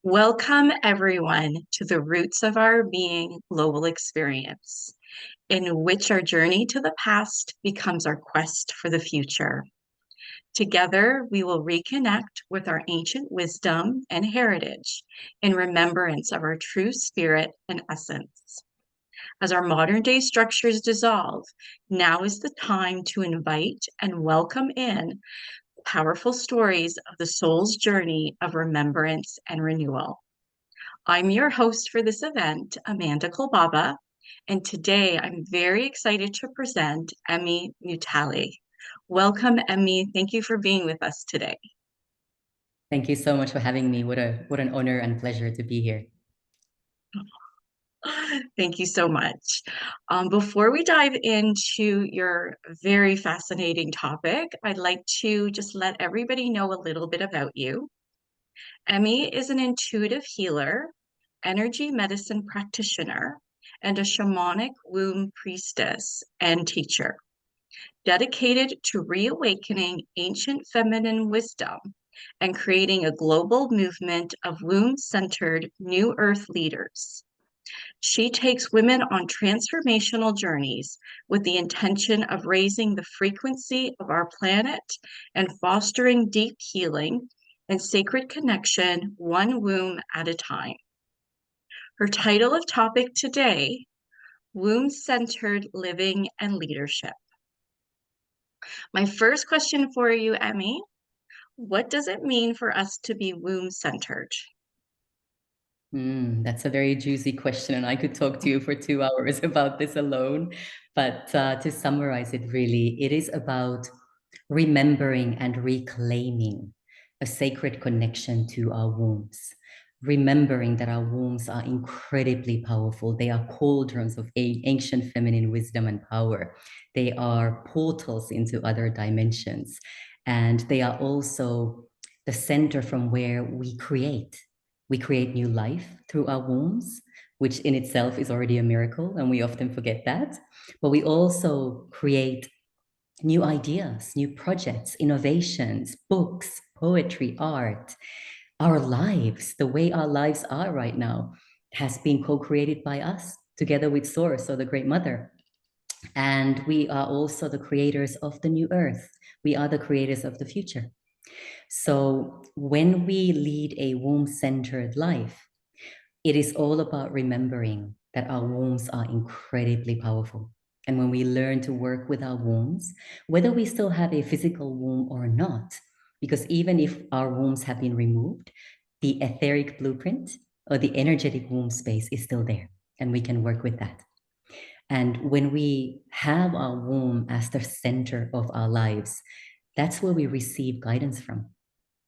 Welcome, everyone, to the Roots of Our Being global experience, in which our journey to the past becomes our quest for the future. Together, we will reconnect with our ancient wisdom and heritage in remembrance of our true spirit and essence. As our modern day structures dissolve, now is the time to invite and welcome in powerful stories of the soul's journey of remembrance and renewal. I'm your host for this event, Amanda Kulbaba, and today I'm very excited to present Emmy Mutali. Welcome, Emmy. Thank you for being with us today. Thank you so much for having me. What an honor and pleasure to be here. Thank you so much. Before we dive into your very fascinating topic, I'd like to just let everybody know a little bit about you. Emmy is an intuitive healer, energy medicine practitioner, and a shamanic womb priestess and teacher, dedicated to reawakening ancient feminine wisdom and creating a global movement of womb-centered new earth leaders. She takes women on transformational journeys with the intention of raising the frequency of our planet and fostering deep healing and sacred connection, one womb at a time. Her title of topic today, Womb-Centered Living and Leadership. My first question for you, Emmy, what does it mean for us to be womb-centered? That's a very juicy question, and I could talk to you for 2 hours about this alone. But to summarize it, really, it is about remembering and reclaiming a sacred connection to our wombs. Remembering that our wombs are incredibly powerful. They are cauldrons of ancient feminine wisdom and power. They are portals into other dimensions. And they are also the center from where we create. We create new life through our wombs, which in itself is already a miracle, and we often forget that. But we also create new ideas, new projects, innovations, books, poetry, art. Our lives, the way our lives are right now, has been co-created by us together with Source, or the Great Mother. And we are also the creators of the new earth. We are the creators of the future. So when we lead a womb-centered life, it is all about remembering that our wombs are incredibly powerful. And when we learn to work with our wombs, whether we still have a physical womb or not, because even if our wombs have been removed, the etheric blueprint or the energetic womb space is still there, and we can work with that. And when we have our womb as the center of our lives, that's where we receive guidance from.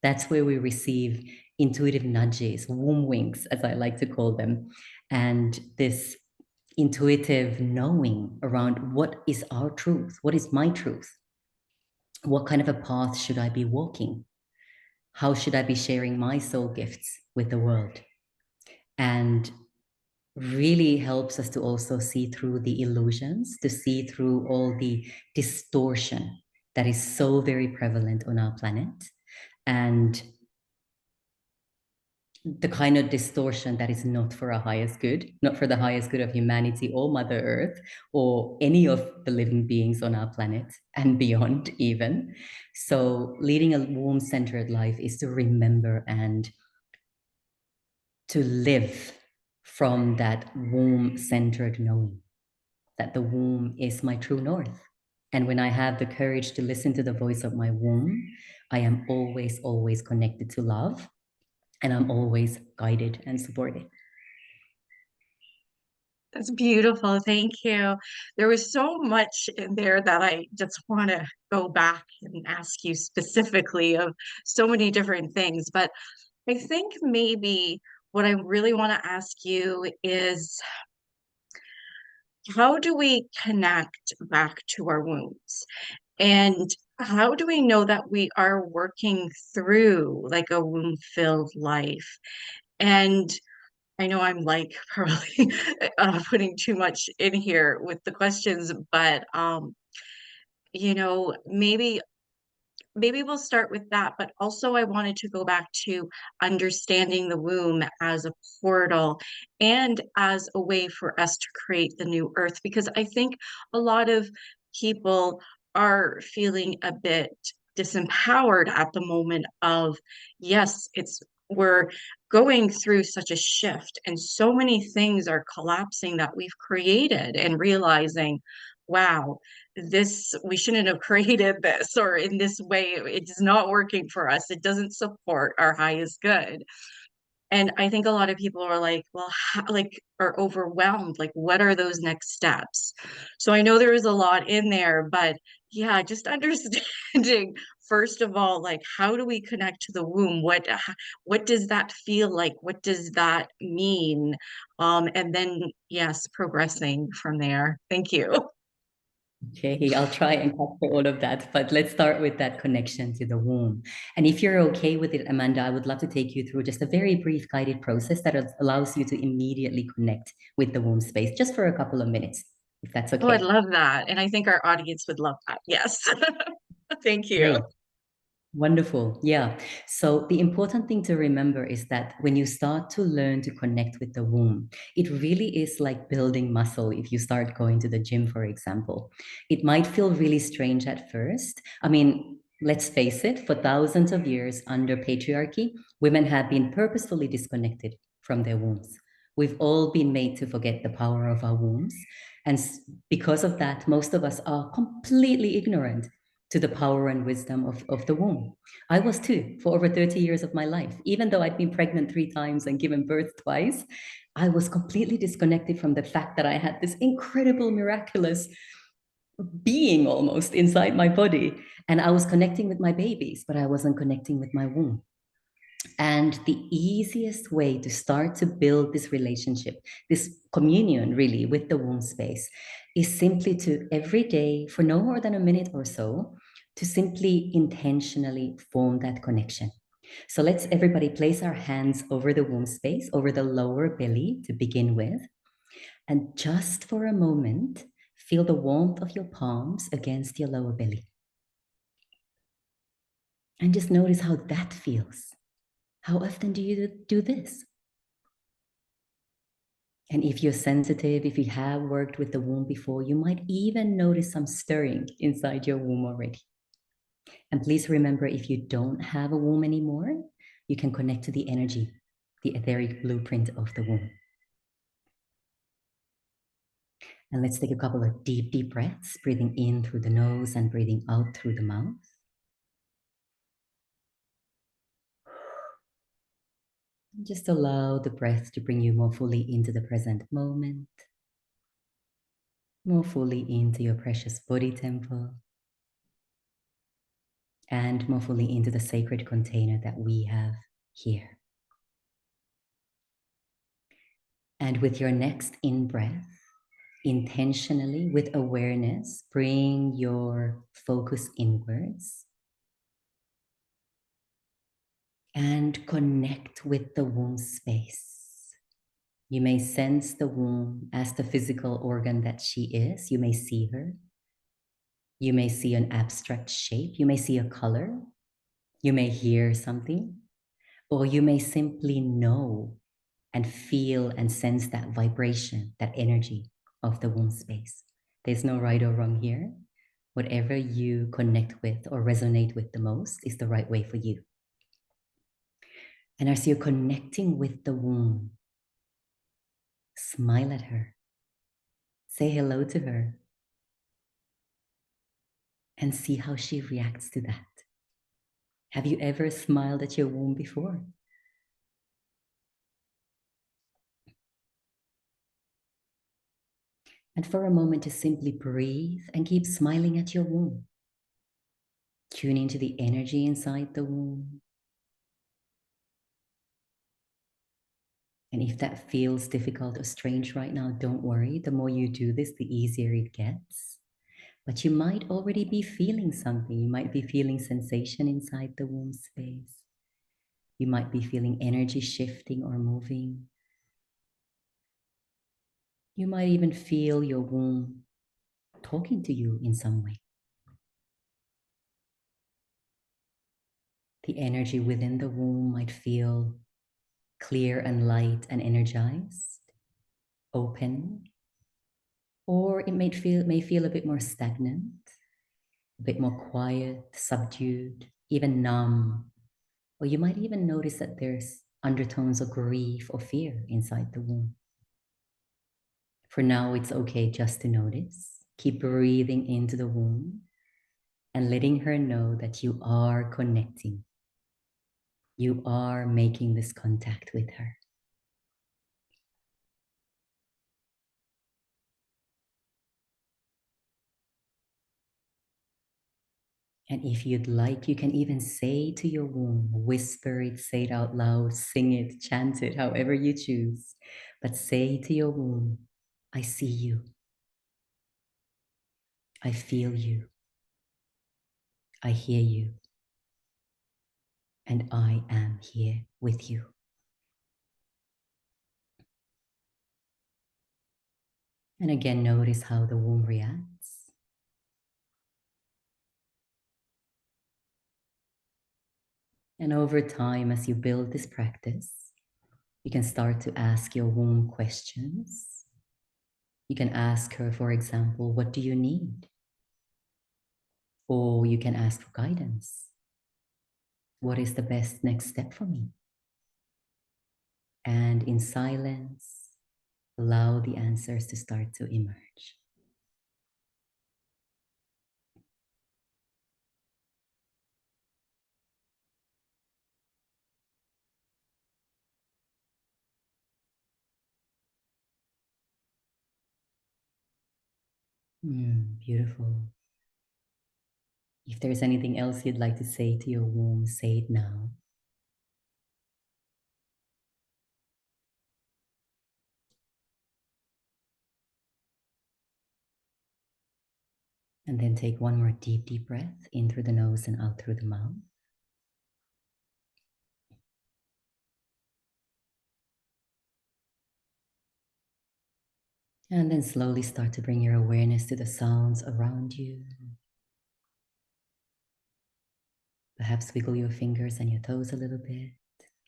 That's where we receive intuitive nudges, womb winks, as I like to call them, and this intuitive knowing around what is our truth, what is my truth, what kind of a path should I be walking, how should I be sharing my soul gifts with the world, and really helps us to also see through the illusions, to see through all the distortion that is so very prevalent on our planet. And the kind of distortion that is not for our highest good, not for the highest good of humanity or Mother Earth or any of the living beings on our planet and beyond, even. So, leading a womb centered life is to remember and to live from that womb centered knowing that the womb is my true north. And when I have the courage to listen to the voice of my womb, I am always, always connected to love, and I'm always guided and supported. That's beautiful. Thank you. There was so much in there that I just want to go back and ask you specifically of so many different things. But I think maybe what I really want to ask you is how do we connect back to our wounds? And how do we know that we are working through like a womb-filled life? And I know I'm like probably putting too much in here with the questions, but maybe maybe we'll start with that. But also, I wanted to go back to understanding the womb as a portal and as a way for us to create the new earth, because I think a lot of people are feeling a bit disempowered at the moment of, yes, we're going through such a shift and so many things are collapsing that we've created, and realizing, wow, this, we shouldn't have created this, or in this way it's not working for us, it doesn't support our highest good. And I think a lot of people are like, well, like, are overwhelmed, like what are those next steps? So I know there is a lot in there, but yeah, just understanding first of all, like, how do we connect to the womb? What does that feel like? What does that mean? And then yes, progressing from there. Thank you. Okay, I'll try and capture all of that, but let's start with that connection to the womb. And if you're okay with it, Amanda, I would love to take you through just a very brief guided process that allows you to immediately connect with the womb space, just for a couple of minutes, if that's Oh, I'd okay. love that. And I think our audience would love that. Yes. Thank you. Great. Wonderful. Yeah. So the important thing to remember is that when you start to learn to connect with the womb, it really is like building muscle. If you start going to the gym, for example, it might feel really strange at first. I mean, let's face it, for thousands of years under patriarchy, women have been purposefully disconnected from their wombs. We've all been made to forget the power of our wombs. And because of that, most of us are completely ignorant to the power and wisdom of the womb. I was too for over 30 years of my life. Even though I'd been pregnant 3 times and given birth twice, I was completely disconnected from the fact that I had this incredible, miraculous being almost inside my body. And I was connecting with my babies, but I wasn't connecting with my womb. And the easiest way to start to build this relationship, this communion really with the womb space, is simply to every day, for no more than a minute or so, to simply intentionally form that connection. So let's everybody place our hands over the womb space, over the lower belly to begin with. And just for a moment, feel the warmth of your palms against your lower belly. And just notice how that feels. How often do you do this? And if you're sensitive, if you have worked with the womb before, you might even notice some stirring inside your womb already. And please remember, if you don't have a womb anymore, you can connect to the energy, the etheric blueprint of the womb. And let's take a couple of deep, deep breaths, breathing in through the nose and breathing out through the mouth. Just allow the breath to bring you more fully into the present moment, more fully into your precious body temple, and more fully into the sacred container that we have here. And with your next in-breath, intentionally, with awareness, bring your focus inwards and connect with the womb space. You may sense the womb as the physical organ that she is. You may see her. You may see an abstract shape. You may see a color. You may hear something. Or you may simply know and feel and sense that vibration, that energy of the womb space. There's no right or wrong here. Whatever you connect with or resonate with the most is the right way for you. And as you're connecting with the womb, smile at her, say hello to her, and see how she reacts to that. Have you ever smiled at your womb before? And for a moment, just simply breathe and keep smiling at your womb. Tune into the energy inside the womb. And if that feels difficult or strange right now, don't worry. The more you do this, the easier it gets. But you might already be feeling something. You might be feeling sensation inside the womb space. You might be feeling energy shifting or moving. You might even feel your womb talking to you in some way. The energy within the womb might feel clear and light and energized, open, or it may feel a bit more stagnant, a bit more quiet, subdued, even numb. Or you might even notice that there's undertones of grief or fear inside the womb. For now, it's okay just to notice. Keep breathing into the womb and letting her know that you are connecting. You are making this contact with her. And if you'd like, you can even say to your womb, whisper it, say it out loud, sing it, chant it, however you choose. But say to your womb, I see you. I feel you. I hear you. And I am here with you. And again, notice how the womb reacts. And over time, as you build this practice, you can start to ask your womb questions. You can ask her, for example, what do you need? Or you can ask for guidance. What is the best next step for me? And in silence, allow the answers to start to emerge. Beautiful. If there's anything else you'd like to say to your womb, say it now. And then take one more deep, deep breath in through the nose and out through the mouth. And then slowly start to bring your awareness to the sounds around you. Perhaps wiggle your fingers and your toes a little bit.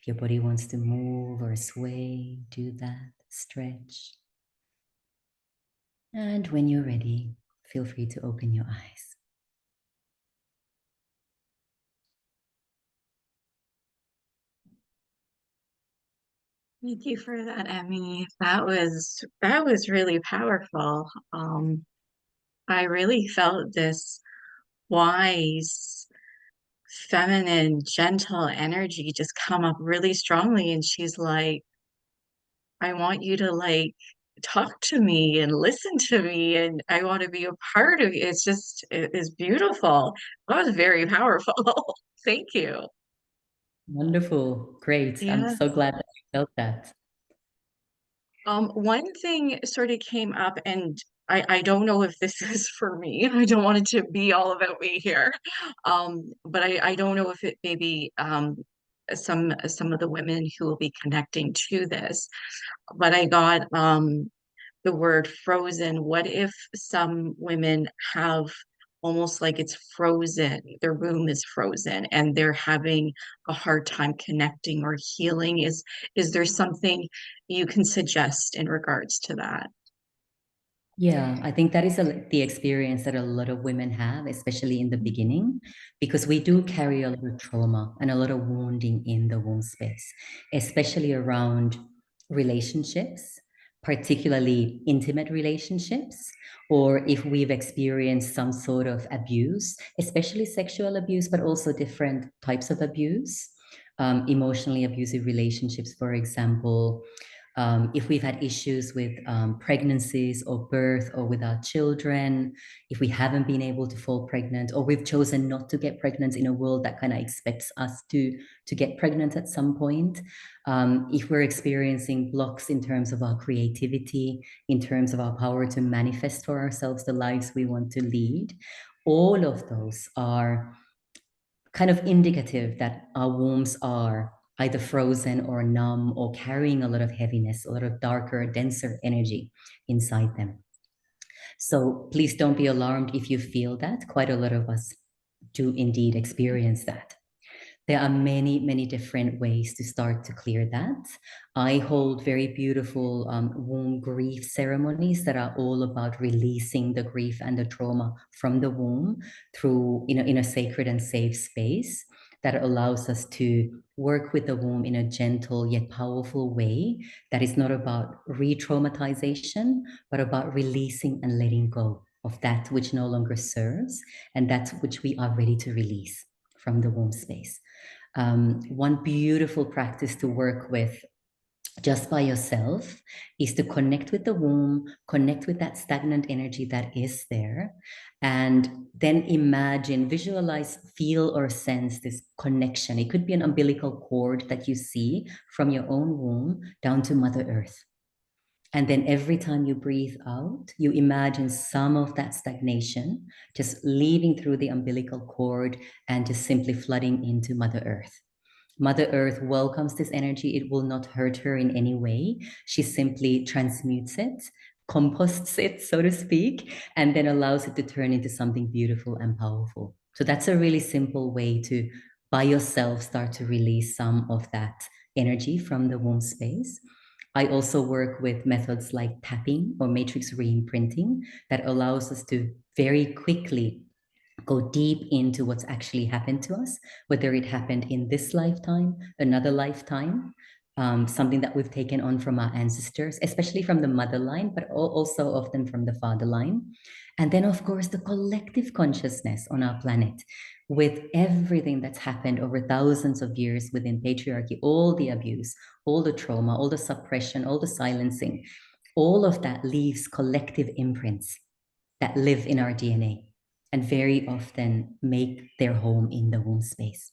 If your body wants to move or sway, do that, stretch. And when you're ready, feel free to open your eyes. Thank you for that, Emmy. That was really powerful. I really felt this wise, feminine, gentle energy just come up really strongly. And she's like, I want you to like talk to me and listen to me, and I want to be a part of you. It is beautiful. That was very powerful. Thank you. Wonderful. Great. I'm Yeah. so glad that you felt that. One thing sort of came up, and I don't know if this is for me. I don't want it to be all about me here. But I don't know if it maybe some of the women who will be connecting to this. But I got the word frozen. What if some women have almost like it's frozen, their womb is frozen and they're having a hard time connecting or healing? Is there something you can suggest in regards to that? Yeah, I think that is the experience that a lot of women have, especially in the beginning, because we do carry a lot of trauma and a lot of wounding in the womb space, especially around relationships, particularly intimate relationships, or if we've experienced some sort of abuse, especially sexual abuse, but also different types of abuse, emotionally abusive relationships, for example. If we've had issues with pregnancies or birth or with our children, if we haven't been able to fall pregnant, or we've chosen not to get pregnant in a world that kind of expects us to get pregnant at some point, if we're experiencing blocks in terms of our creativity, in terms of our power to manifest for ourselves the lives we want to lead, all of those are kind of indicative that our wombs are either frozen or numb or carrying a lot of heaviness, a lot of darker, denser energy inside them. So please don't be alarmed if you feel that. Quite a lot of us do indeed experience that. There are many, many different ways to start to clear that. I hold very beautiful womb grief ceremonies that are all about releasing the grief and the trauma from the womb through, in a sacred and safe space that allows us to work with the womb in a gentle yet powerful way that is not about re-traumatization, but about releasing and letting go of that which no longer serves and that which we are ready to release from the womb space. One beautiful practice to work with just by yourself is to connect with the womb, connect with that stagnant energy that is there, and then imagine, visualize, feel, or sense this connection. It could be an umbilical cord that you see from your own womb down to Mother Earth. And then every time you breathe out, you imagine some of that stagnation just leaving through the umbilical cord and just simply flooding into Mother Earth. Mother Earth welcomes this energy. It will not hurt her in any way. She simply transmutes it, composts it, so to speak, and then allows it to turn into something beautiful and powerful. So that's a really simple way to, by yourself, start to release some of that energy from the womb space. I also work with methods like tapping or matrix re-imprinting that allows us to very quickly go deep into what's actually happened to us, whether it happened in this lifetime, another lifetime, something that we've taken on from our ancestors, especially from the mother line, but also often from the father line. And then, of course, the collective consciousness on our planet with everything that's happened over thousands of years within patriarchy, all the abuse, all the trauma, all the suppression, all the silencing, all of that leaves collective imprints that live in our DNA and very often make their home in the womb space.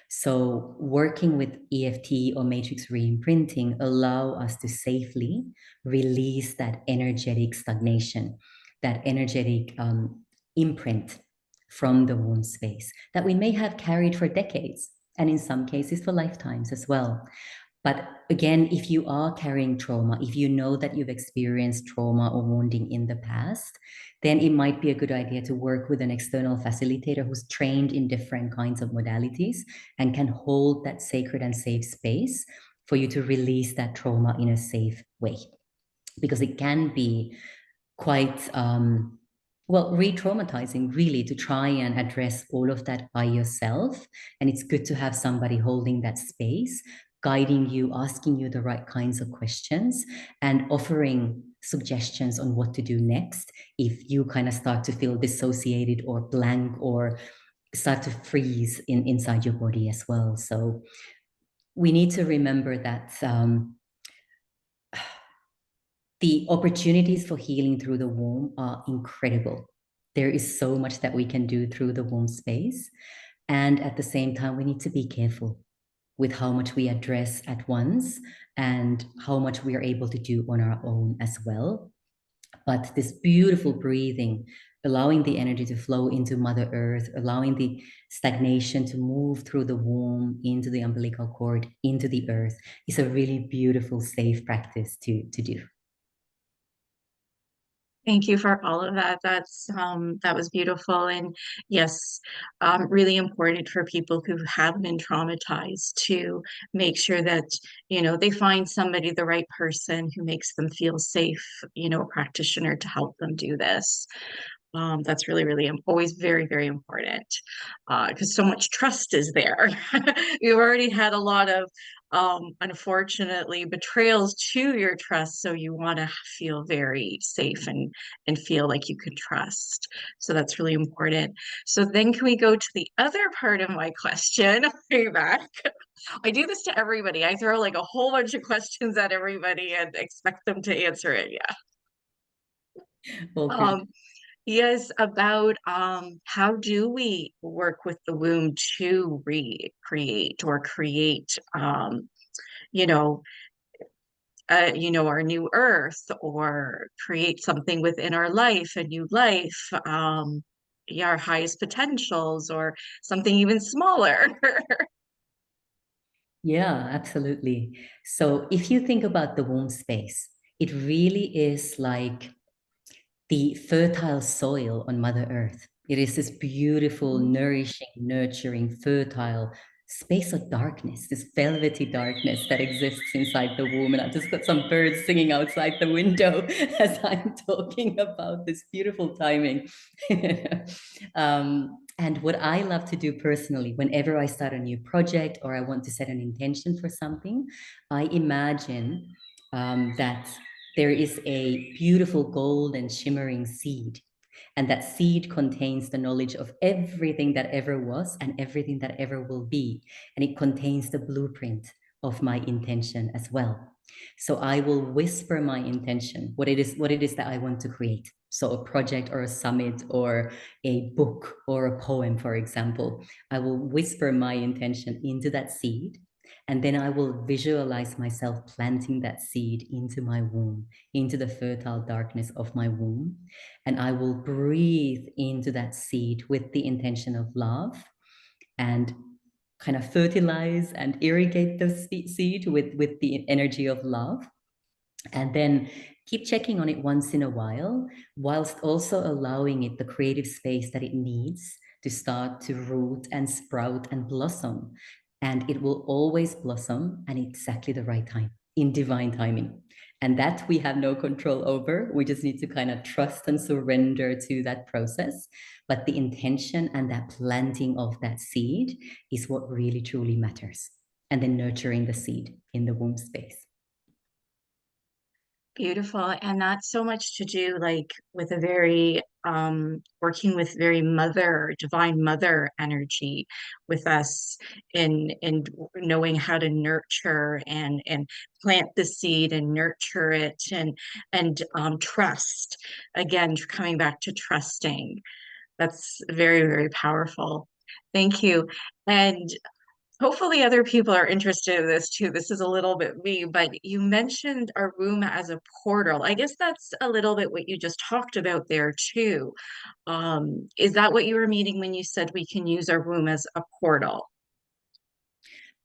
So working with EFT or matrix re-imprinting allow us to safely release that energetic stagnation, that energetic imprint from the womb space that we may have carried for decades and in some cases for lifetimes as well. But again, if you are carrying trauma, if you know that you've experienced trauma or wounding in the past, then it might be a good idea to work with an external facilitator who's trained in different kinds of modalities and can hold that sacred and safe space for you to release that trauma in a safe way. Because it can be quite re-traumatizing really to try and address all of that by yourself. And it's good to have somebody holding that space, guiding you, asking you the right kinds of questions, and offering suggestions on what to do next if you kind of start to feel dissociated or blank or start to freeze inside your body as well. So we need to remember that the opportunities for healing through the womb are incredible. There is so much that we can do through the womb space. And at the same time, we need to be careful with how much we address at once and how much we are able to do on our own as well. But this beautiful breathing, allowing the energy to flow into Mother Earth, allowing the stagnation to move through the womb, into the umbilical cord, into the earth, is a really beautiful, safe practice to do. Thank you for all of that. That was beautiful. And yes, really important for people who have been traumatized to make sure that, they find somebody, the right person who makes them feel safe, a practitioner to help them do this. That's really, really always very, very important because so much trust is there. You've already had a lot of, unfortunately, betrayals to your trust, so you want to feel very safe and feel like you can trust. So that's really important. So then, can we go to the other part of my question? Way back. I do this to everybody. I throw like a whole bunch of questions at everybody and expect them to answer it. Yeah. All good. Um, Yes, about how do we work with the womb to recreate or create you know our new earth or create something within our life, a new life, yeah, our highest potentials or something even smaller. Yeah, absolutely. So if you think about the womb space, it really is like the fertile soil on Mother Earth. It is this beautiful, nourishing, nurturing, fertile space of darkness, this velvety darkness that exists inside the womb. And I've just got some birds singing outside the window as I'm talking about this beautiful timing. And what I love to do personally, whenever I start a new project or I want to set an intention for something, I imagine that there is a beautiful gold and shimmering seed, and that seed contains the knowledge of everything that ever was and everything that ever will be. And it contains the blueprint of my intention as well. So I will whisper my intention, what it is that I want to create. So a project or a summit or a book or a poem, for example, I will whisper my intention into that seed. And then I will visualize myself planting that seed into my womb, into the fertile darkness of my womb. And I will breathe into that seed with the intention of love and kind of fertilize and irrigate the seed with the energy of love. And then keep checking on it once in a while, whilst also allowing it the creative space that it needs to start to root and sprout and blossom. And it will always blossom at exactly the right time, in divine timing. And that we have no control over. We just need to kind of trust and surrender to that process. But the intention and that planting of that seed is what really truly matters. And then nurturing the seed in the womb space. Beautiful. And that's so much to do like with a very working with very mother, divine mother energy with us in knowing how to nurture and plant the seed and nurture it and trust. Again, coming back to trusting. That's very, very powerful. Thank you. And hopefully other people are interested in this too. This is a little bit me, but you mentioned our room as a portal. I guess that's a little bit what you just talked about there too. Is that what you were meaning when you said we can use our room as a portal?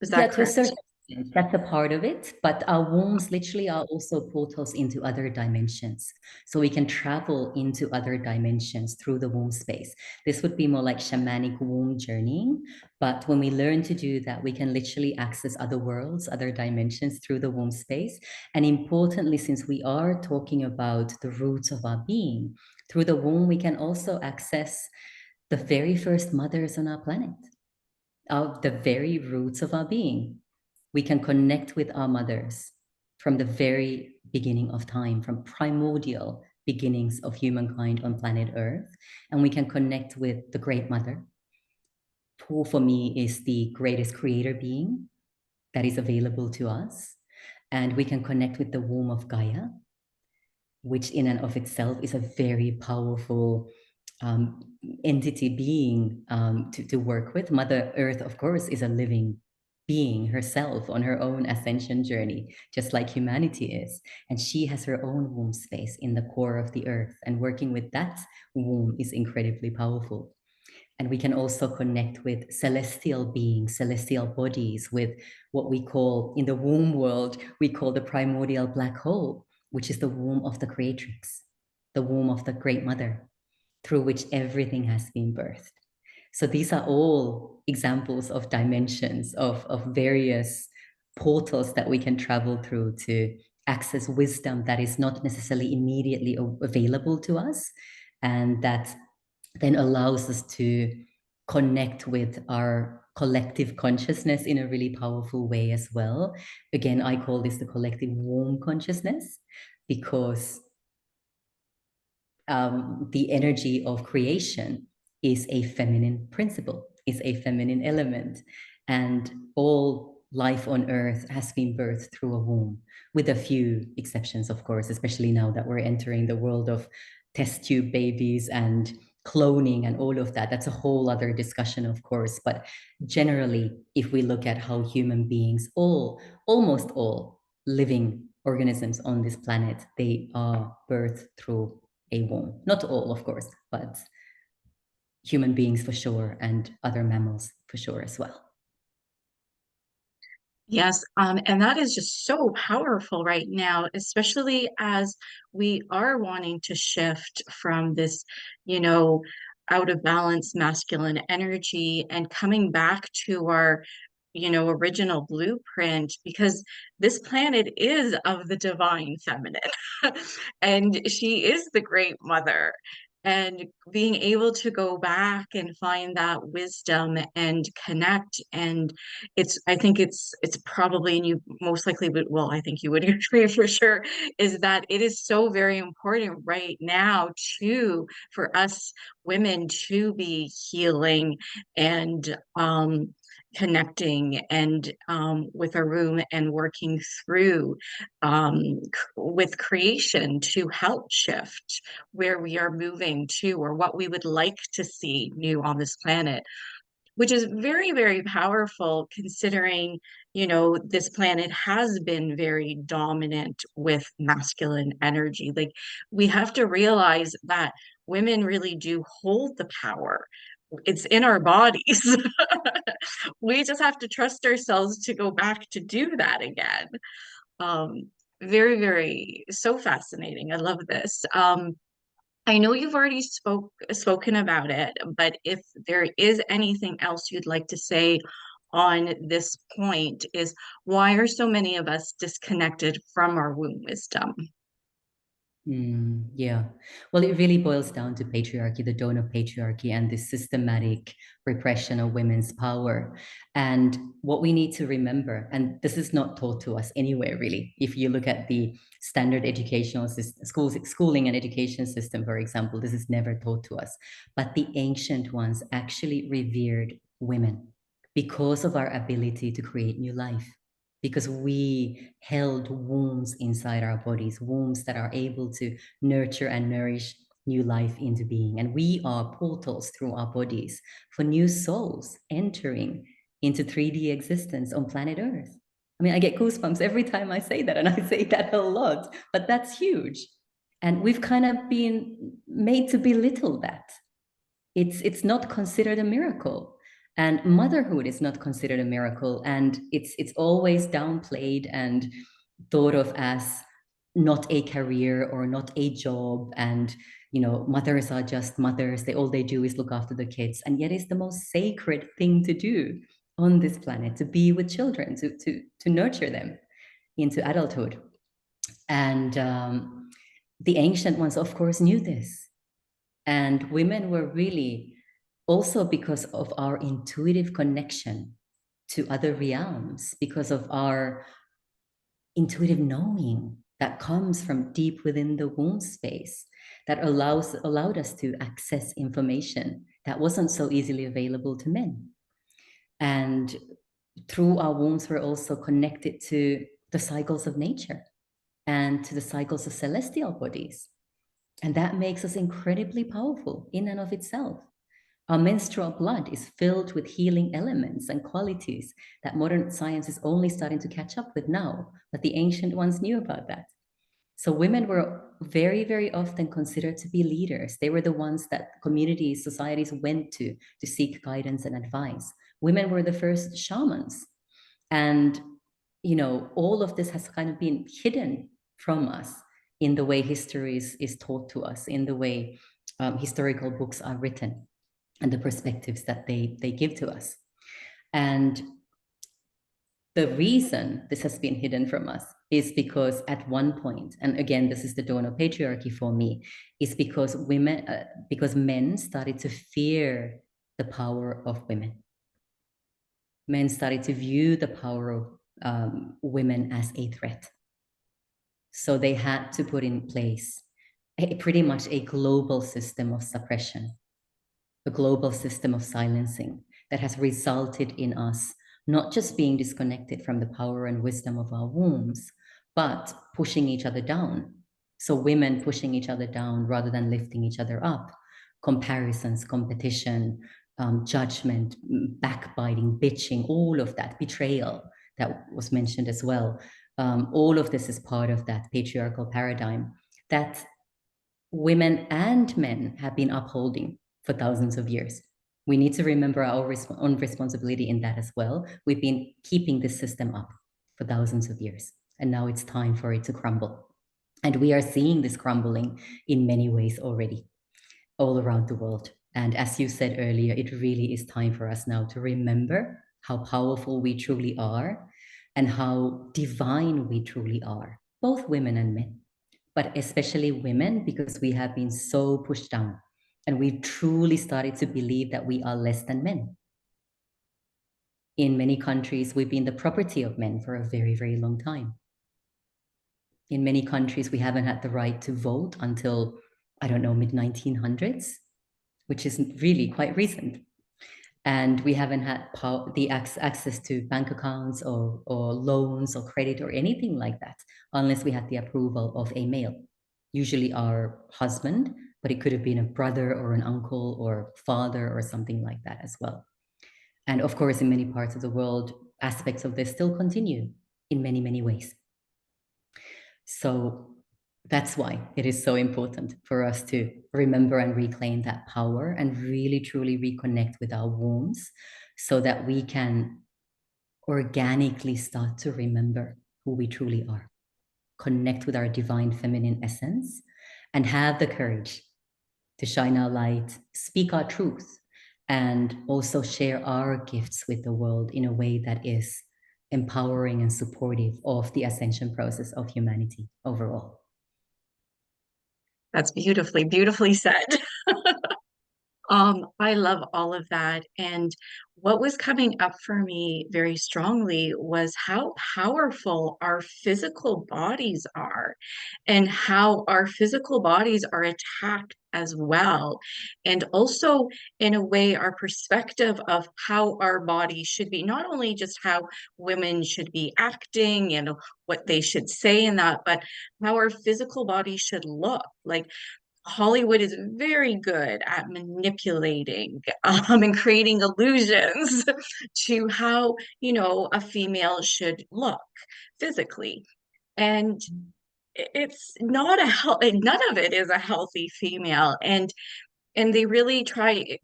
Is Yeah, that to a correct? certain extent, that's a part of it. But our wombs literally are also portals into other dimensions. So we can travel into other dimensions through the womb space. This would be more like shamanic womb journeying. But when we learn to do that, we can literally access other worlds, other dimensions through the womb space. And importantly, since we are talking about the roots of our being, through the womb, we can also access the very first mothers on our planet, of the very roots of our being. We can connect with our mothers from the very beginning of time, from primordial beginnings of humankind on planet Earth. And we can connect with the Great Mother, who for me is the greatest creator being that is available to us. And we can connect with the womb of Gaia, which in and of itself is a very powerful um, entity being to work with. Mother Earth, of course, is a living being herself on her own ascension journey, just like humanity is. And she has her own womb space in the core of the earth. And working with that womb is incredibly powerful. And we can also connect with celestial beings, celestial bodies, with what we call in the womb world, we call the primordial black hole, which is the womb of the creatrix, the womb of the great mother, through which everything has been birthed. So these are all examples of dimensions of various portals that we can travel through to access wisdom that is not necessarily immediately available to us, and that then allows us to connect with our collective consciousness in a really powerful way as well. Again, I call this the collective womb consciousness because the energy of creation is a feminine principle, is a feminine element. And all life on earth has been birthed through a womb, with a few exceptions, of course, especially now that we're entering the world of test tube babies and cloning and all of that. That's a whole other discussion, of course. But generally, if we look at how human beings, almost all living organisms on this planet, they are birthed through a womb. Not all, of course, but human beings for sure, and other mammals for sure as well. Yes, and that is just so powerful right now, especially as we are wanting to shift from this, you know, out of balance masculine energy and coming back to our original blueprint, because this planet is of the divine feminine and she is the great mother. And being able to go back and find that wisdom and connect, and I think it's probably, and you most likely would, well, I think you would agree for sure, is that it is so very important right now to for us women to be healing and connecting and with a room and working through with creation to help shift where we are moving to, or what we would like to see new on this planet, which is very, very powerful considering, this planet has been very dominant with masculine energy. Like, we have to realize that women really do hold the power. It's in our bodies. We just have to trust ourselves to go back to do that again. Um, Very, very, so fascinating. I love this. I know you've already spoken about it, but if there is anything else you'd like to say on this point, is why are so many of us disconnected from our womb wisdom? Yeah. Well, it really boils down to patriarchy, the dawn of patriarchy, and the systematic repression of women's power. And what we need to remember, and this is not taught to us anywhere, really. If you look at the standard educational system, schooling and education system, for example, this is never taught to us. But the ancient ones actually revered women because of our ability to create new life, because we held wombs inside our bodies, wombs that are able to nurture and nourish new life into being. And we are portals through our bodies for new souls entering into 3D existence on planet Earth. I mean, I get goosebumps every time I say that, and I say that a lot, but that's huge. And we've kind of been made to belittle that. It's not considered a miracle, and motherhood is not considered a miracle, and it's always downplayed and thought of as not a career or not a job. And mothers are just mothers, they do is look after the kids, and yet it's the most sacred thing to do on this planet, to be with children, to nurture them into adulthood. And the ancient ones, of course, knew this. And women were really, also because of our intuitive connection to other realms, because of our intuitive knowing that comes from deep within the womb space, that allowed us to access information that wasn't so easily available to men. And through our wombs, we're also connected to the cycles of nature and to the cycles of celestial bodies. And that makes us incredibly powerful in and of itself. Our menstrual blood is filled with healing elements and qualities that modern science is only starting to catch up with now, but the ancient ones knew about that. So women were very, very often considered to be leaders. They were the ones that communities, societies went to seek guidance and advice. Women were the first shamans. And, all of this has kind of been hidden from us in the way history is taught to us, in the way historical books are written, and the perspectives that they give to us. And the reason this has been hidden from us is because at one point, and again, this is the dawn of patriarchy for me, is because because men started to fear the power of women. Men started to view the power of women as a threat. So they had to put in place pretty much a global system of suppression, a global system of silencing that has resulted in us not just being disconnected from the power and wisdom of our wombs, but pushing each other down. So women pushing each other down rather than lifting each other up. Comparisons, competition, judgment, backbiting, bitching, all of that, betrayal that was mentioned as well. All of this is part of that patriarchal paradigm that women and men have been upholding for thousands of years. We need to remember our own responsibility in that as well. We've been keeping this system up for thousands of years, and now it's time for it to crumble. And we are seeing this crumbling in many ways already, all around the world. And as you said earlier, it really is time for us now to remember how powerful we truly are, and how divine we truly are, both women and men, but especially women, because we have been so pushed down and we've truly started to believe that we are less than men. In many countries, we've been the property of men for a very, very long time. In many countries, we haven't had the right to vote until, I don't know, mid 1900s, which is really quite recent. And we haven't had access to bank accounts or loans or credit or anything like that, unless we had the approval of a male, usually our husband, but it could have been a brother or an uncle or father or something like that as well. And of course, in many parts of the world, aspects of this still continue in many, many ways. So that's why it is so important for us to remember and reclaim that power and really truly reconnect with our wombs so that we can organically start to remember who we truly are, connect with our divine feminine essence, and have the courage to shine our light, speak our truth, and also share our gifts with the world in a way that is empowering and supportive of the ascension process of humanity overall. That's beautifully, beautifully said. I love all of that. And what was coming up for me very strongly was how powerful our physical bodies are and how our physical bodies are attacked as well. And also, in a way, our perspective of how our bodies should be, not only just how women should be acting and what they should say in that, but how our physical bodies should look. Like, Hollywood is very good at manipulating and creating illusions to how, a female should look physically. And it's not none of it is a healthy female. And they really try,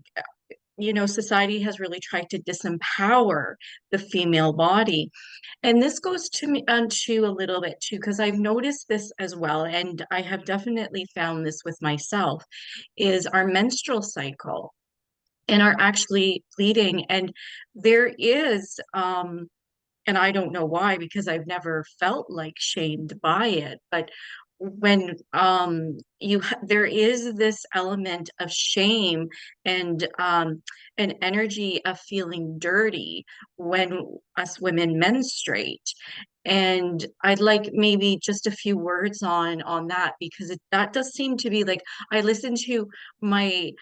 society has really tried to disempower the female body. And this goes to me onto a little bit too, because I've noticed this as well, and I have definitely found this with myself, is our menstrual cycle and our actually bleeding. And there is and I don't know why because I've never felt like shamed by it, but when there is this element of shame and an energy of feeling dirty when us women menstruate. And I'd like maybe just a few words on that because that does seem to be like I listen to my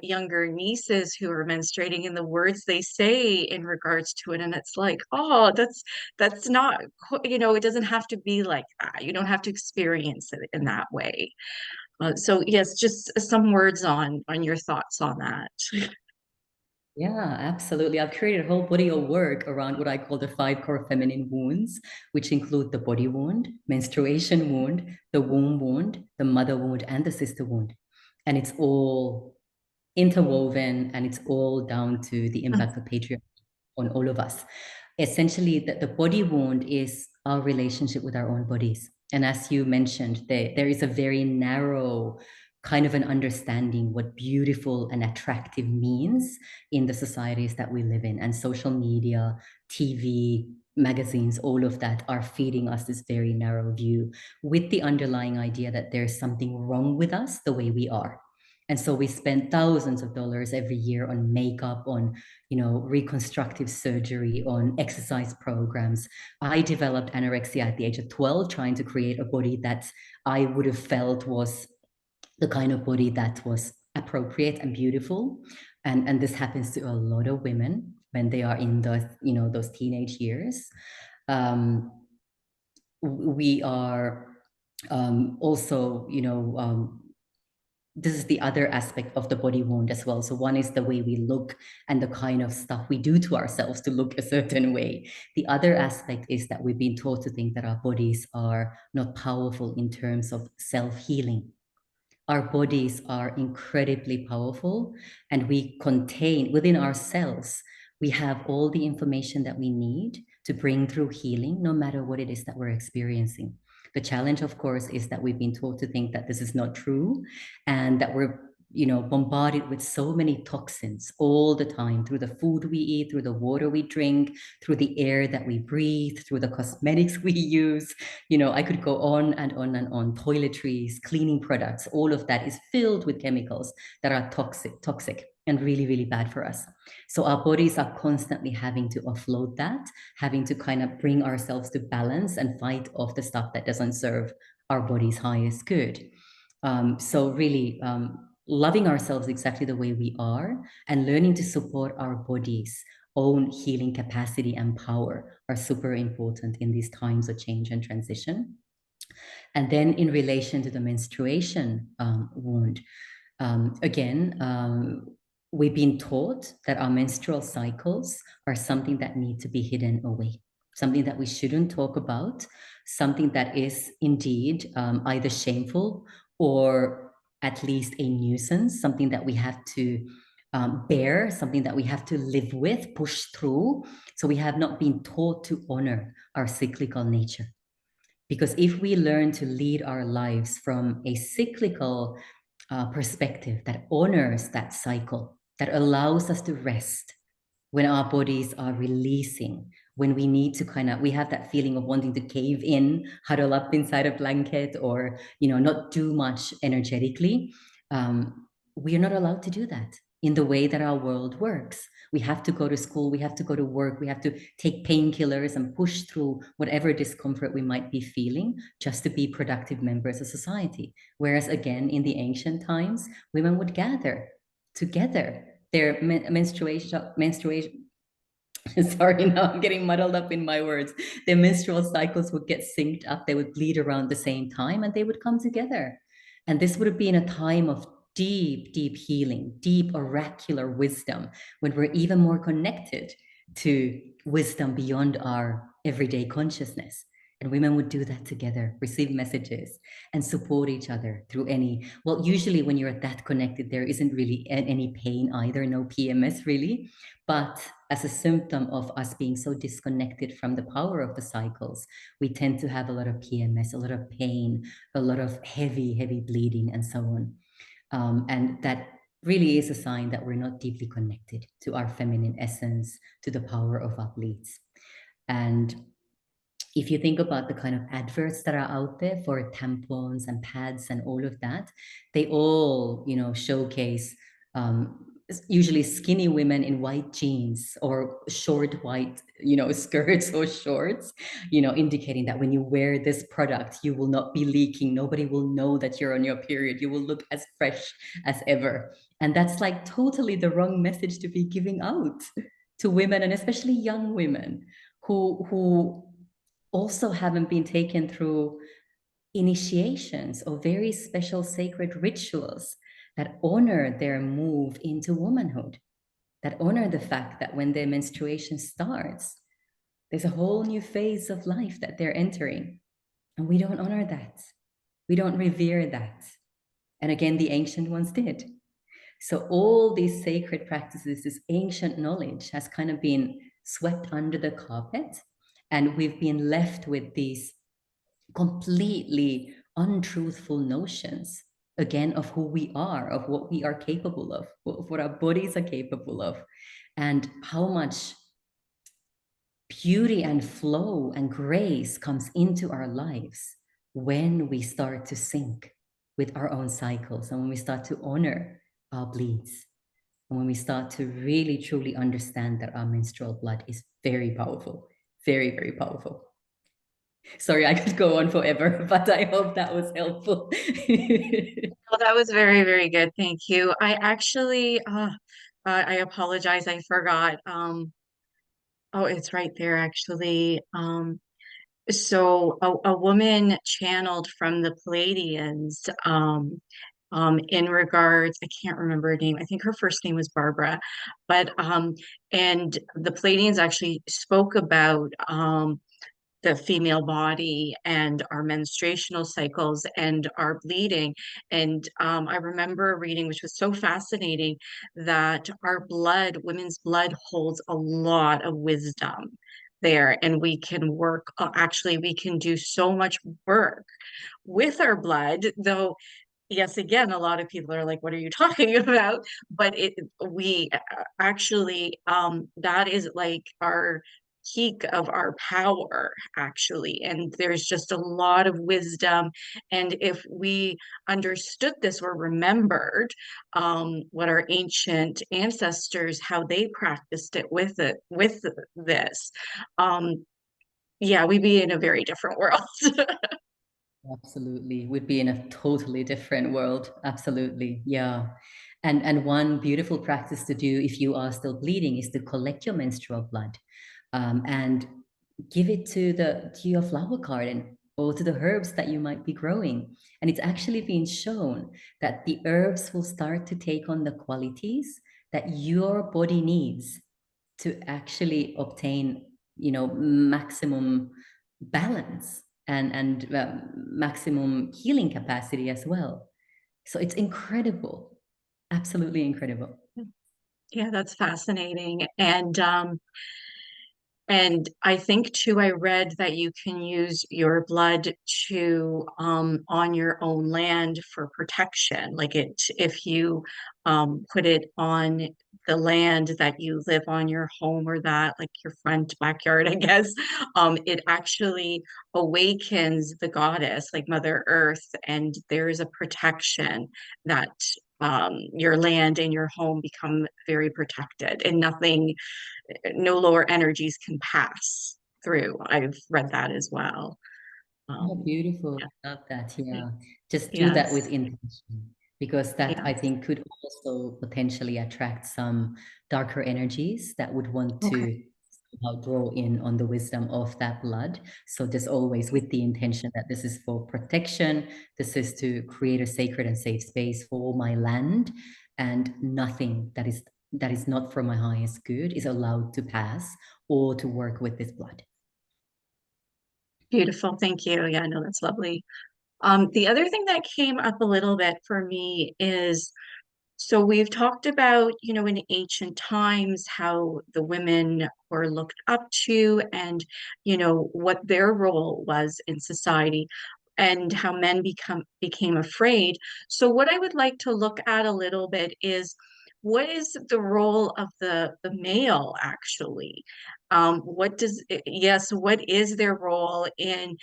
younger nieces who are menstruating and the words they say in regards to it, and it's like, oh, that's not, it doesn't have to be like that. You don't have to experience it in that way. So yes, just some words on your thoughts on that. Yeah, absolutely. I've created a whole body of work around what I call the five core feminine wounds, which include the body wound, menstruation wound, the womb wound, the mother wound, and the sister wound. And it's all interwoven and it's all down to the impact of patriarchy on all of us. Essentially, the body wound is our relationship with our own bodies. And as you mentioned, there is a very narrow kind of an understanding what beautiful and attractive means in the societies that we live in. And social media, TV, magazines, all of that are feeding us this very narrow view with the underlying idea that there's something wrong with us the way we are. And so we spend thousands of dollars every year on makeup, on reconstructive surgery, on exercise programs. I developed anorexia at the age of 12, trying to create a body that I would have felt was the kind of body that was appropriate and beautiful. And this happens to a lot of women when they are in those teenage years. We are also, this is the other aspect of the body wound as well. So one is the way we look and the kind of stuff we do to ourselves to look a certain way. The other aspect is that we've been taught to think that our bodies are not powerful in terms of self-healing. Our bodies are incredibly powerful, and we contain within ourselves, we have all the information that we need to bring through healing, no matter what it is that we're experiencing. The challenge, of course, is that we've been taught to think that this is not true and that we're bombarded with so many toxins all the time through the food we eat, through the water we drink, through the air that we breathe, through the cosmetics we use. I could go on and on and on. Toiletries, cleaning products, all of that is filled with chemicals that are toxic and really, really bad for us. So our bodies are constantly having to offload that, having to kind of bring ourselves to balance and fight off the stuff that doesn't serve our body's highest good. So really loving ourselves exactly the way we are and learning to support our body's own healing capacity and power are super important in these times of change and transition. And then in relation to the menstruation wound, again, we've been taught that our menstrual cycles are something that need to be hidden away, something that we shouldn't talk about, something that is indeed either shameful or at least a nuisance, something that we have to bear, something that we have to live with, push through. So we have not been taught to honor our cyclical nature. Because if we learn to lead our lives from a cyclical perspective that honors that cycle, that allows us to rest when our bodies are releasing, when we need to we have that feeling of wanting to cave in, huddle up inside a blanket, or, not do much energetically, we are not allowed to do that in the way that our world works. We have to go to school, we have to go to work, we have to take painkillers and push through whatever discomfort we might be feeling just to be productive members of society. Whereas again, in the ancient times, women would gather together. Their menstruation sorry, now I'm getting muddled up in my words. Their menstrual cycles would get synced up. They would bleed around the same time and they would come together. And this would have been a time of deep, deep healing, deep oracular wisdom, when we're even more connected to wisdom beyond our everyday consciousness. And women would do that together, receive messages and support each other through usually when you're that connected, there isn't really any pain either, no PMS really. But as a symptom of us being so disconnected from the power of the cycles, we tend to have a lot of PMS, a lot of pain, a lot of heavy, heavy bleeding, and so on. And that really is a sign that we're not deeply connected to our feminine essence, to the power of our bleeds. And if you think about the kind of adverts that are out there for tampons and pads and all of that, they all, showcase usually skinny women in white jeans or short white, skirts or shorts, indicating that when you wear this product, you will not be leaking. Nobody will know that you're on your period. You will look as fresh as ever. And that's like totally the wrong message to be giving out to women, and especially young women who also haven't been taken through initiations or very special sacred rituals that honor their move into womanhood, that honor the fact that when their menstruation starts, there's a whole new phase of life that they're entering. And we don't honor that. We don't revere that. And again, the ancient ones did. So all these sacred practices, this ancient knowledge has kind of been swept under the carpet. And we've been left with these completely untruthful notions, again, of who we are, of what we are capable of what our bodies are capable of, and how much beauty and flow and grace comes into our lives when we start to sync with our own cycles, and when we start to honor our bleeds, and when we start to really truly understand that our menstrual blood is very powerful, very, very powerful. Sorry, I could go on forever, but I hope that was helpful. Well, that was very, very good. Thank you. I actually, I apologize. I forgot. Oh, it's right there actually. So a woman channeled from the Palladians, in regards, I can't remember her name. I think her first name was Barbara, but and the Palladians actually spoke about the female body and our menstruational cycles and our bleeding. And I remember a reading, which was so fascinating, that our blood, women's blood, holds a lot of wisdom there. And we can work, actually, we can do so much work with our blood, though yes, again, a lot of people are like, what are you talking about? But we actually, that is like our peak of our power, actually. And there's just a lot of wisdom. And if we understood this or remembered what our ancient ancestors, how they practiced it with this, um, yeah, we'd be in a very different world. Absolutely. We'd be in a totally different world. Absolutely. Yeah. And one beautiful practice to do if you are still bleeding is to collect your menstrual blood, and give it to your flower garden or to the herbs that you might be growing. And it's actually been shown that the herbs will start to take on the qualities that your body needs to actually obtain, maximum balance and maximum healing capacity as well. So it's incredible, absolutely incredible. Yeah, that's fascinating. And I think too, I read that you can use your blood to on your own land for protection. Like it, if you put it on the land that you live on, your home or that, like your front backyard, I guess, it actually awakens the goddess, like Mother Earth, and there is a protection that your land and your home become very protected, and nothing, no lower energies can pass through. I've read that as well. Oh, Um, beautiful. Love that. yeah. Yeah. Just do that with Yes. intention because that I Yes. think could also potentially attract some darker energies that would want Okay. to somehow draw in on the wisdom of that blood. So just always with the intention that this is for protection, this is to create a sacred and safe space for my land, and nothing that is not for my highest good is allowed to pass or to work with this blood. Beautiful. Thank you. Yeah, no, that's lovely. The other thing that came up a little bit for me is, so we've talked about, in ancient times, how the women were looked up to and, what their role was in society and how men became afraid. So what I would like to look at a little bit is, what is the role of the male actually? Yes, what is their role in,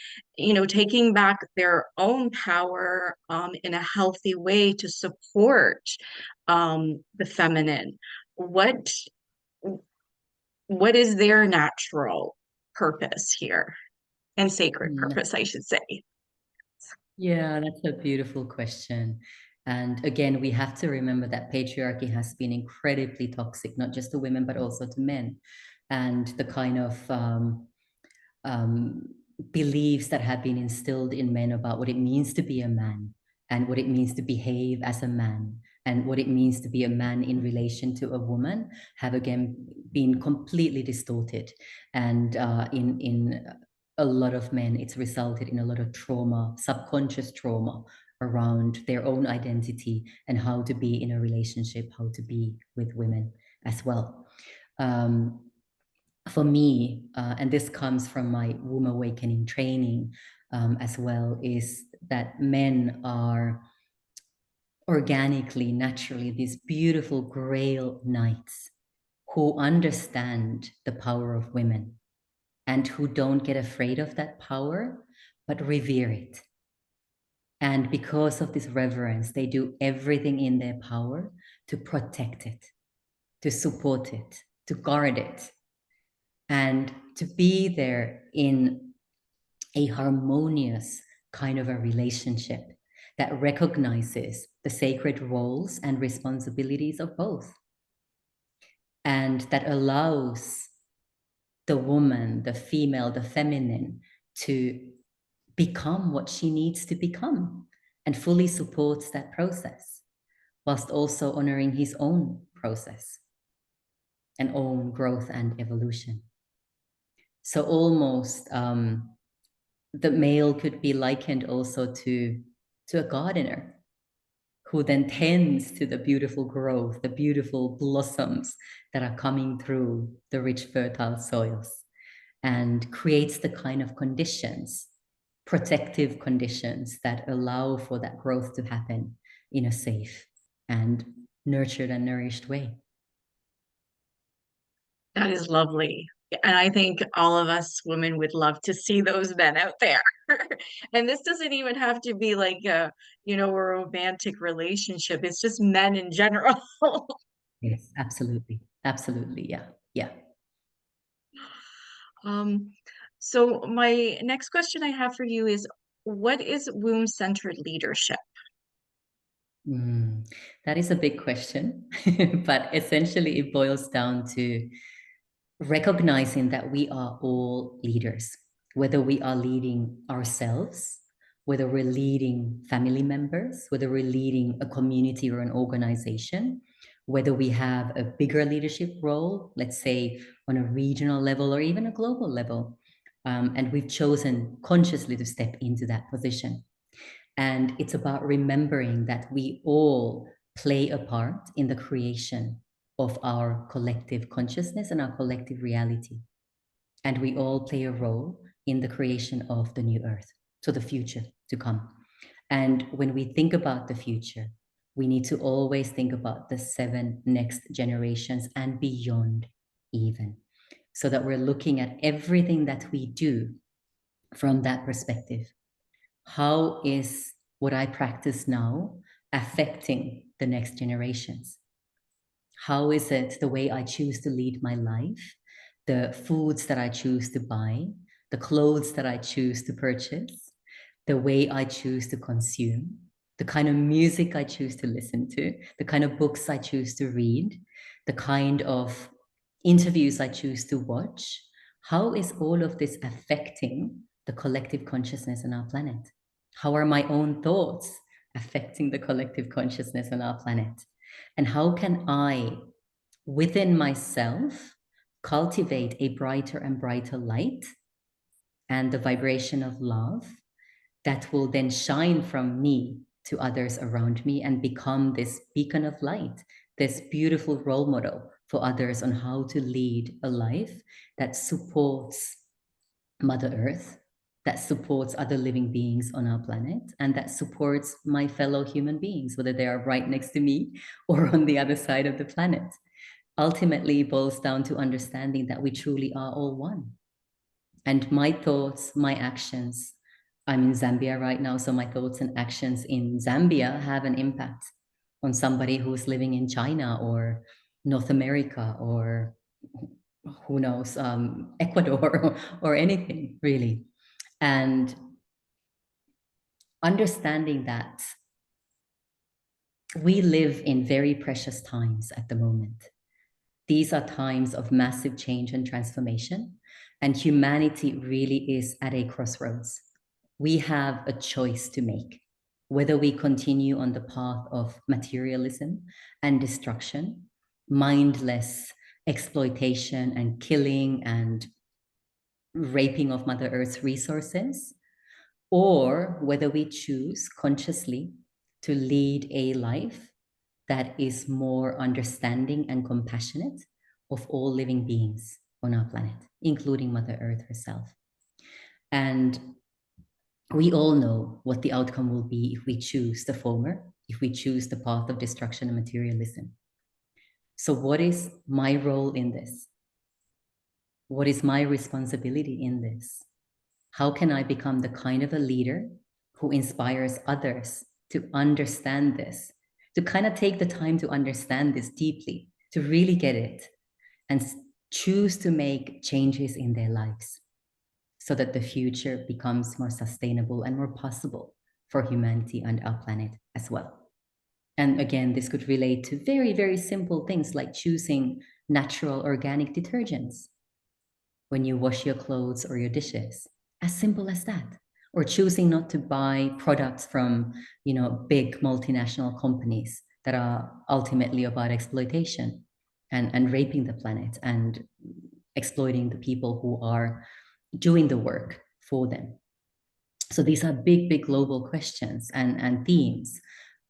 taking back their own power in a healthy way to support the feminine? What what is their natural purpose here, and sacred Mm. purpose, I should say? Yeah, that's a beautiful question. And again, we have to remember that patriarchy has been incredibly toxic, not just to women, but also to men. And the kind of um, beliefs that have been instilled in men about what it means to be a man and what it means to behave as a man and what it means to be a man in relation to a woman have again been completely distorted. And in a lot of men, it's resulted in a lot of trauma, subconscious trauma around their own identity and how to be in a relationship, how to be with women as well. Um, for me, and this comes from my womb awakening training as well, is that men are organically, naturally, these beautiful grail knights who understand the power of women and who don't get afraid of that power, but revere it. And because of this reverence, they do everything in their power to protect it, to support it, to guard it, and to be there in a harmonious kind of a relationship that recognizes the sacred roles and responsibilities of both, and that allows the woman, the female, the feminine to become what she needs to become and fully supports that process, whilst also honoring his own process and own growth and evolution. So almost the male could be likened also to a gardener who then tends to the beautiful growth, the beautiful blossoms that are coming through the rich, fertile soils and creates the kind of conditions protective conditions that allow for that growth to happen in a safe and nurtured and nourished way. That is lovely. And I think all of us women would love to see those men out there. And this doesn't even have to be like a romantic relationship. It's just men in general. Yes, absolutely. Absolutely. Yeah. Yeah. Um, so my next question I have for you is, what is womb-centered leadership? Mm, that is a big question, but essentially it boils down to recognizing that we are all leaders, whether we are leading ourselves, whether we're leading family members, whether we're leading a community or an organization, whether we have a bigger leadership role, let's say on a regional level or even a global level. And we've chosen consciously to step into that position. And it's about remembering that we all play a part in the creation of our collective consciousness and our collective reality. And we all play a role in the creation of the new earth, so the future to come. And when we think about the future, we need to always think about the 7 next generations and beyond, even, so that we're looking at everything that we do from that perspective. How is what I practice now affecting the next generations? How is it the way I choose to lead my life, the foods that I choose to buy, the clothes that I choose to purchase, the way I choose to consume, the kind of music I choose to listen to, the kind of books I choose to read, the kind of interviews I choose to watch? How is all of this affecting the collective consciousness on our planet? How are my own thoughts affecting the collective consciousness on our planet? And how can I, within myself, cultivate a brighter and brighter light and the vibration of love that will then shine from me to others around me and become this beacon of light, this beautiful role model for others on how to lead a life that supports Mother Earth, that supports other living beings on our planet, and that supports my fellow human beings, whether they are right next to me or on the other side of the planet. Ultimately, it boils down to understanding that we truly are all one. And my thoughts, my actions, I'm in Zambia right now, so my thoughts and actions in Zambia have an impact on somebody who's living in China or North America or who knows, Ecuador or anything really. And understanding that we live in very precious times at the moment. These are times of massive change and transformation, and humanity really is at a crossroads. We have a choice to make, whether we continue on the path of materialism and destruction, mindless exploitation and killing and raping of Mother Earth's resources, or whether we choose consciously to lead a life that is more understanding and compassionate of all living beings on our planet, including Mother Earth herself. And we all know what the outcome will be if we choose the former, if we choose the path of destruction and materialism. So, what is my role in this? What is my responsibility in this? How can I become the kind of a leader who inspires others to understand this, to kind of take the time to understand this deeply, to really get it, and choose to make changes in their lives so that the future becomes more sustainable and more possible for humanity and our planet as well? And again, this could relate to very, very simple things like choosing natural organic detergents when you wash your clothes or your dishes. As simple as that. Or choosing not to buy products from, big multinational companies that are ultimately about exploitation and raping the planet and exploiting the people who are doing the work for them. So these are big, big global questions and themes.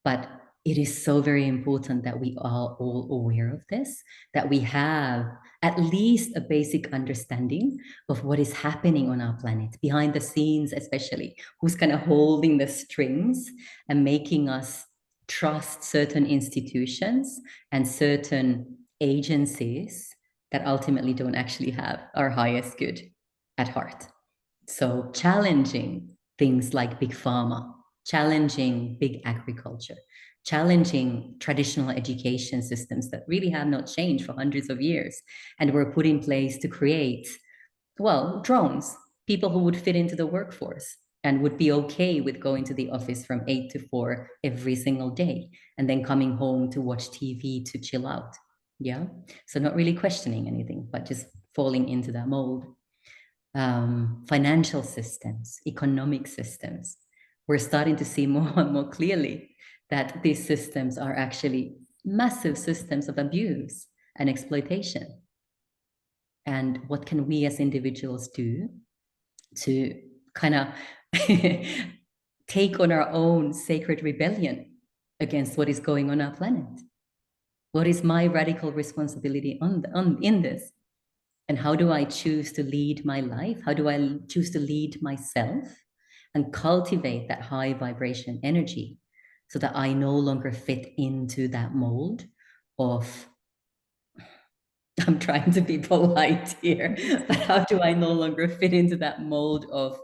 But it is so very important that we are all aware of this, that we have at least a basic understanding of what is happening on our planet, behind the scenes, especially, who's kind of holding the strings and making us trust certain institutions and certain agencies that ultimately don't actually have our highest good at heart. So challenging things like big pharma, challenging big agriculture, challenging traditional education systems that really have not changed for hundreds of years and were put in place to create, well, drones, people who would fit into the workforce and would be okay with going to the office from 8 to 4 every single day and then coming home to watch TV to chill out. Yeah. So not really questioning anything, but just falling into that mold. Financial systems, economic systems, we're starting to see more and more clearly that these systems are actually massive systems of abuse and exploitation. And what can we as individuals do to kind of take on our own sacred rebellion against what is going on our planet? What is my radical responsibility in this? And how do I choose to lead my life? How do I choose to lead myself and cultivate that high vibration energy so that I no longer fit into that mold of, I'm trying to be polite here, but how do I no longer fit into that mold of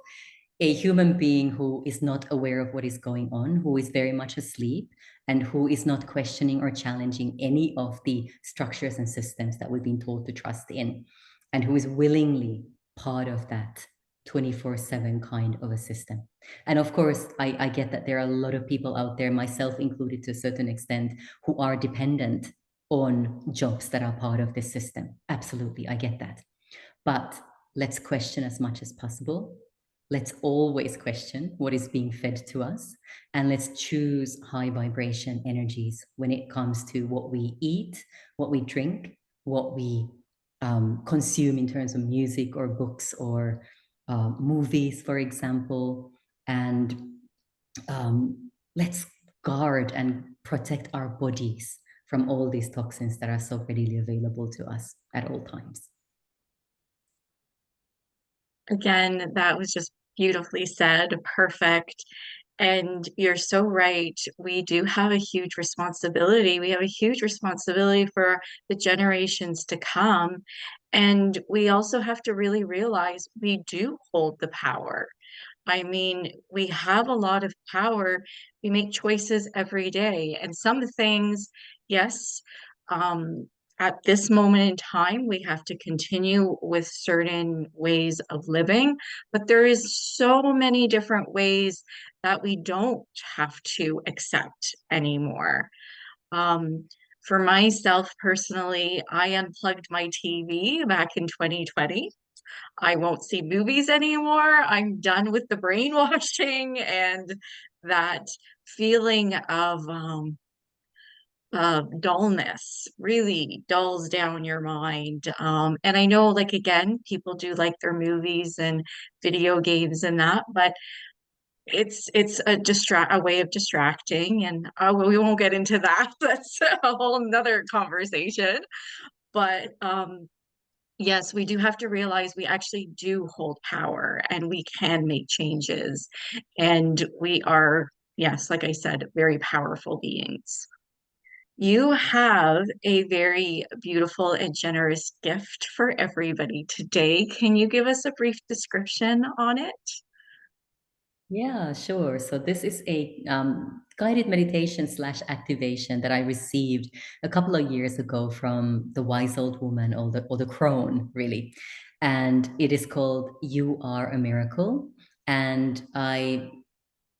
a human being who is not aware of what is going on, who is very much asleep, and who is not questioning or challenging any of the structures and systems that we've been told to trust in, and who is willingly part of that 24/7 kind of a system. And of course, I get that there are a lot of people out there, myself included to a certain extent, who are dependent on jobs that are part of this system. Absolutely, I get that. But let's question as much as possible. Let's always question what is being fed to us. And let's choose high vibration energies when it comes to what we eat, what we drink, what we consume in terms of music or books or movies, for example. And let's guard and protect our bodies from all these toxins that are so readily available to us at all times. Again, that was just beautifully said, perfect. And you're so right. We do have a huge responsibility. We have a huge responsibility for the generations to come. And we also have to really realize we do hold the power. I mean, we have a lot of power. We make choices every day. And some things, yes, um, at this moment in time, we have to continue with certain ways of living, but there is so many different ways that we don't have to accept anymore. Um, for myself personally, I unplugged my TV back in 2020. I won't see movies anymore. I'm done with the brainwashing and that feeling of dullness really dulls down your mind. And I know, like, again, people do like their movies and video games and that, but it's a way of distracting, and we won't get into that. That's a whole nother conversation. But yes, we do have to realize we actually do hold power and we can make changes. And we are, yes, like I said, very powerful beings. You have a very beautiful and generous gift for everybody today. Can you give us a brief description on it? Yeah, sure. So this is a guided meditation slash activation that I received a couple of years ago from the wise old woman or the crone, really. And it is called You Are a Miracle. And I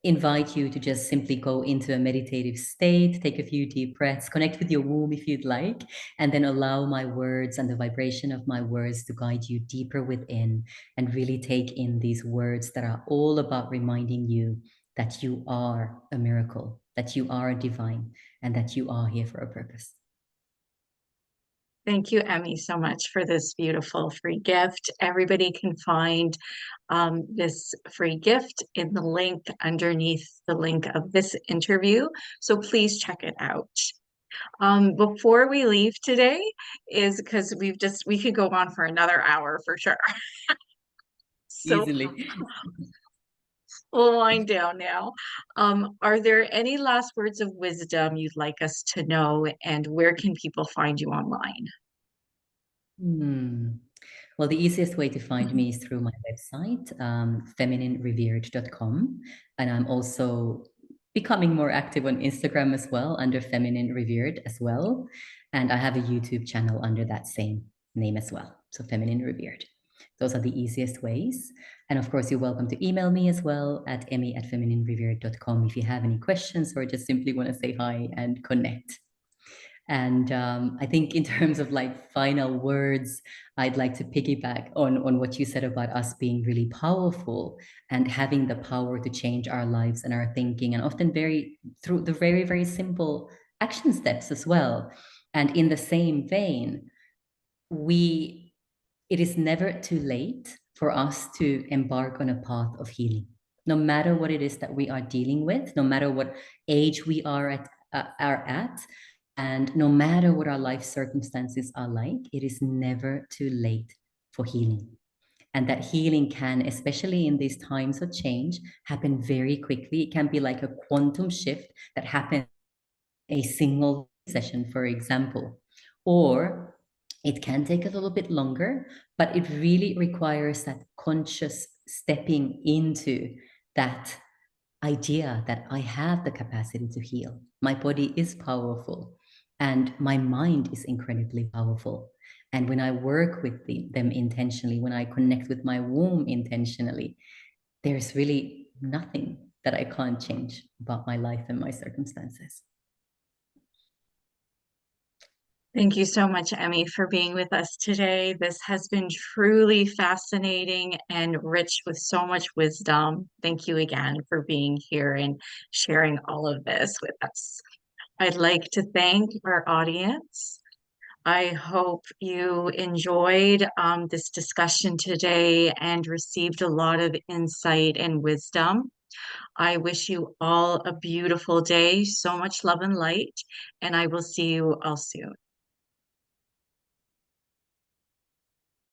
invite you to just simply go into a meditative state, take a few deep breaths, connect with your womb if you'd like, and then allow my words and the vibration of my words to guide you deeper within and really take in these words that are all about reminding you that you are a miracle, that you are a divine, and that you are here for a purpose. Thank you, Emmy, so much for this beautiful free gift. Everybody can find this free gift in the link underneath the link of this interview. So please check it out. Before we leave today, is because we could go on for another hour for sure. So Easily. we'll wind down now. Are there any last words of wisdom you'd like us to know, and where can people find you online? Hmm. Well, the easiest way to find me is through my website, femininerevered.com. And I'm also becoming more active on Instagram as well, under Feminine Revered as well. And I have a YouTube channel under that same name as well. So Feminine Revered. Those are the easiest ways. And of course, you're welcome to email me as well at emmy@femininerevered.com if you have any questions or just simply want to say hi and connect. And I think in terms of like final words, I'd like to piggyback on what you said about us being really powerful and having the power to change our lives and our thinking, and often very through the very, very simple action steps as well. And in the same vein, we it is never too late for us to embark on a path of healing. No matter what it is that we are dealing with, no matter what age we are at, and no matter what our life circumstances are like, it is never too late for healing. And that healing can, especially in these times of change, happen very quickly. It can be like a quantum shift that happens a single session, for example. Or it can take a little bit longer, but it really requires that conscious stepping into that idea that I have the capacity to heal. My body is powerful and my mind is incredibly powerful. And when I work with them intentionally, when I connect with my womb intentionally, there's really nothing that I can't change about my life and my circumstances. Thank you so much, Emmy, for being with us today. This has been truly fascinating and rich with so much wisdom. Thank you again for being here and sharing all of this with us. I'd like to thank our audience. I hope you enjoyed this discussion today and received a lot of insight and wisdom. I wish you all a beautiful day, so much love and light, and I will see you all soon.